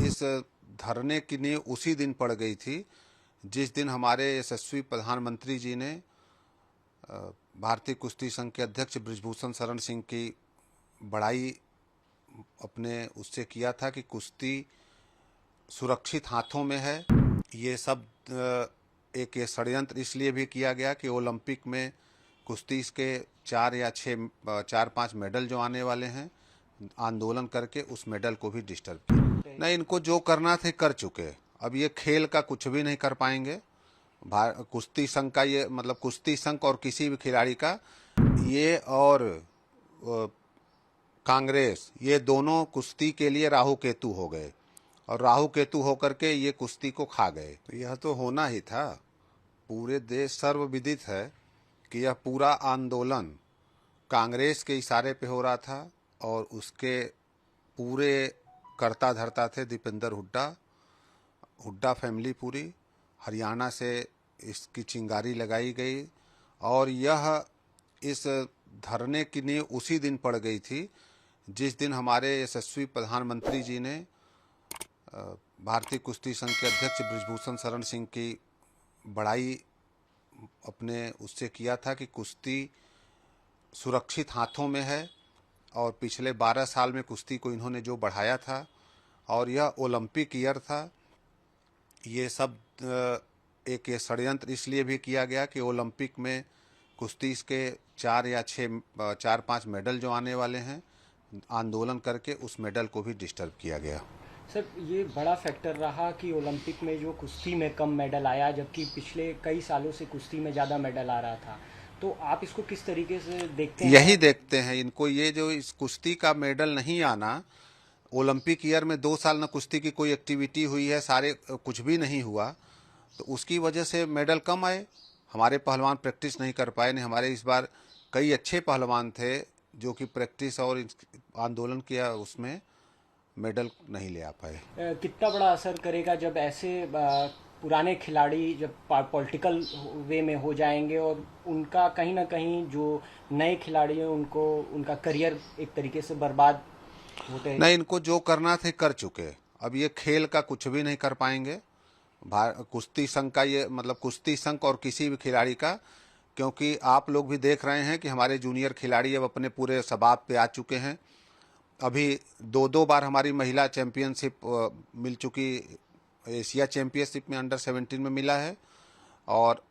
इस धरने की नींव उसी दिन पड़ गई थी जिस दिन हमारे यशस्वी प्रधानमंत्री जी ने भारतीय कुश्ती संघ के अध्यक्ष बृजभूषण शरण सिंह की बड़ाई अपने उससे किया था कि कुश्ती सुरक्षित हाथों में है। ये सब एक ये षड्यंत्र इसलिए भी किया गया कि ओलंपिक में कुश्ती के 4-5 मेडल जो आने वाले हैं, आंदोलन करके उस मेडल को भी डिस्टर्ब किया। नहीं, इनको जो करना थे कर चुके। अब ये खेल का कुछ भी नहीं कर पाएंगे। कुश्ती संघ का ये मतलब कुश्ती संघ और किसी भी खिलाड़ी का ये और कांग्रेस ये दोनों कुश्ती के लिए राहु केतु हो गए और राहु केतु होकर के ये कुश्ती को खा गए। तो यह तो होना ही था। पूरे देश सर्वविदित है कि यह पूरा आंदोलन कांग्रेस के इशारे पे हो रहा था और उसके पूरे कर्ता धर्ता थे दीपेंद्र हुड्डा फैमिली पूरी। हरियाणा से इसकी चिंगारी लगाई गई और यह इस धरने की नींव उसी दिन पड़ गई थी जिस दिन हमारे यशस्वी प्रधानमंत्री जी ने भारतीय कुश्ती संघ के अध्यक्ष बृजभूषण शरण सिंह की बड़ाई अपने उससे किया था कि कुश्ती सुरक्षित हाथों में है। और पिछले 12 साल में कुश्ती को इन्होंने जो बढ़ाया था और यह ओलंपिक ईयर था। ये सब एक ये षड्यंत्र इसलिए भी किया गया कि ओलंपिक में कुश्ती के 4-5 मेडल जो आने वाले हैं, आंदोलन करके उस मेडल को भी डिस्टर्ब किया गया। सर, ये बड़ा फैक्टर रहा कि ओलंपिक में जो कुश्ती में कम मेडल आया, जबकि पिछले कई सालों से कुश्ती में ज़्यादा मेडल आ रहा था। तो आप इसको किस तरीके से देखते हैं? यही देखते हैं इनको, ये जो इस कुश्ती का मेडल नहीं आना, ओलंपिक ईयर में 2 साल न कुश्ती की कोई एक्टिविटी हुई है, सारे कुछ भी नहीं हुआ, तो उसकी वजह से मेडल कम आए। हमारे पहलवान प्रैक्टिस नहीं कर पाए। नहीं, हमारे इस बार कई अच्छे पहलवान थे जो कि प्रैक्टिस और आंदोलन किया, उसमें मेडल नहीं ले आ पाए। कितना बड़ा असर करेगा जब ऐसे पुराने खिलाड़ी जब पॉलिटिकल वे में हो जाएंगे और उनका कहीं ना कहीं जो नए खिलाड़ी हैं उनको उनका करियर एक तरीके से बर्बाद होते हैं? नहीं, इनको जो करना थे कर चुके। अब ये खेल का कुछ भी नहीं कर पाएंगे। कुश्ती संघ का ये मतलब कुश्ती संघ और किसी भी खिलाड़ी का, क्योंकि आप लोग भी देख रहे हैं कि हमारे जूनियर खिलाड़ी अब अपने पूरे शबाब पे आ चुके हैं। अभी 2 बार हमारी महिला चैंपियनशिप मिल चुकी। एशिया चैंपियनशिप में अंडर 17 में मिला है और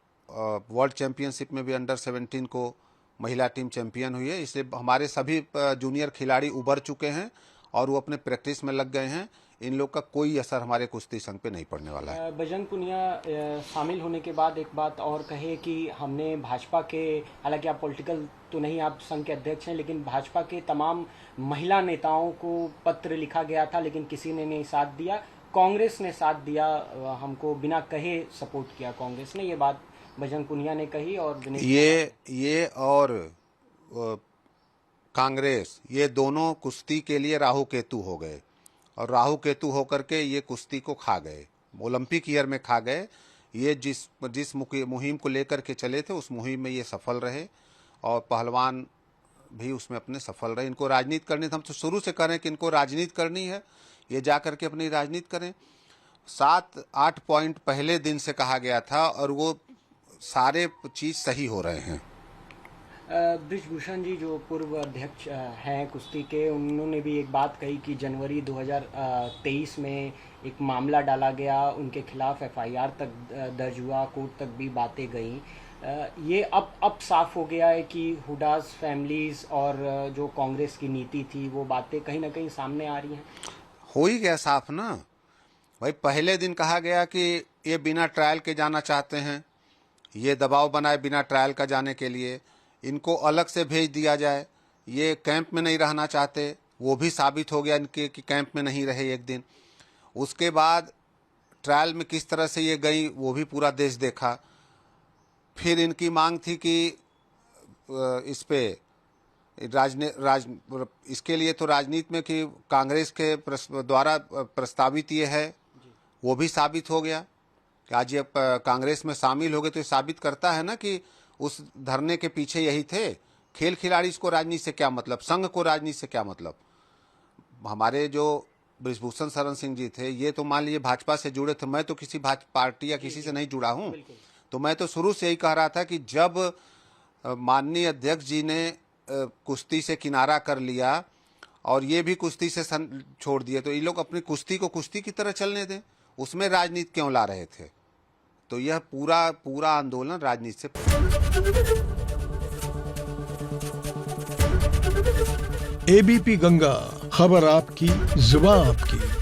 वर्ल्ड चैंपियनशिप में भी अंडर 17 को महिला टीम चैंपियन हुई है। इसलिए हमारे सभी जूनियर खिलाड़ी उभर चुके हैं और वो अपने प्रैक्टिस में लग गए हैं। इन लोग का कोई असर हमारे कुश्ती संघ पे नहीं पड़ने वाला है। बजरंग पुनिया शामिल होने के बाद एक बात और कहे कि हमने भाजपा के, हालांकि आप पॉलिटिकल तो नहीं, आप संघ के अध्यक्ष हैं, लेकिन भाजपा के तमाम महिला नेताओं को पत्र लिखा गया था लेकिन किसी ने नहीं साथ दिया। कांग्रेस ने साथ दिया, हमको बिना कहे सपोर्ट किया कांग्रेस ने। ये बात बजरंग पुनिया ने कही और ये और कांग्रेस ये दोनों कुश्ती के लिए राहु केतु हो गए और राहु केतु होकर के ये कुश्ती को खा गए, ओलंपिक ईयर में खा गए। ये जिस मुहिम को लेकर के चले थे उस मुहिम में ये सफल रहे और पहलवान भी उसमें अपने सफल रहे। इनको राजनीति करनी, हम तो शुरू से करें कि इनको राजनीति करनी है, ये जा करके अपनी राजनीति करें। 7-8 पॉइंट पहले दिन से कहा गया था और वो सारे चीज़ सही हो रहे हैं। बृजभूषण जी जो पूर्व अध्यक्ष हैं कुश्ती के, उन्होंने भी एक बात कही कि जनवरी 2023 में एक मामला डाला गया, उनके खिलाफ एफआईआर तक दर्ज हुआ, कोर्ट तक भी बातें गई। ये अब साफ हो गया है कि हुड्डाज फैमिलीज और जो कांग्रेस की नीति थी वो बातें कहीं ना कहीं सामने आ रही हैं। हो ही गया साफ ना भाई। पहले दिन कहा गया कि ये बिना ट्रायल के जाना चाहते हैं, ये दबाव बनाए बिना ट्रायल का जाने के लिए, इनको अलग से भेज दिया जाए, ये कैंप में नहीं रहना चाहते, वो भी साबित हो गया इनके कि कैंप में नहीं रहे एक दिन। उसके बाद ट्रायल में किस तरह से ये गई वो भी पूरा देश देखा। फिर इनकी मांग थी कि इस पे इसके लिए तो राजनीति में कि कांग्रेस के द्वारा प्रस्तावित ये है, वो भी साबित हो गया कि आज ये कांग्रेस में शामिल हो गए। तो ये साबित करता है ना कि उस धरने के पीछे यही थे। खेल खिलाड़ी को राजनीति से क्या मतलब, संघ को राजनीति से क्या मतलब। हमारे जो बृजभूषण शरण सिंह जी थे, ये तो मान लीजिए भाजपा से जुड़े थे, मैं तो किसी भाजपा पार्टी या किसी से नहीं जुड़ा हूँ। तो मैं तो शुरू से यही कह रहा था कि जब माननीय अध्यक्ष जी ने कुश्ती से किनारा कर लिया और ये भी कुश्ती से छोड़ दिए, तो ये लोग अपनी कुश्ती को कुश्ती की तरह चलने दें, उसमें राजनीति क्यों ला रहे थे? तो यह पूरा आंदोलन राजनीति से। एबीपी गंगा, खबर आपकी, जुबान आपकी।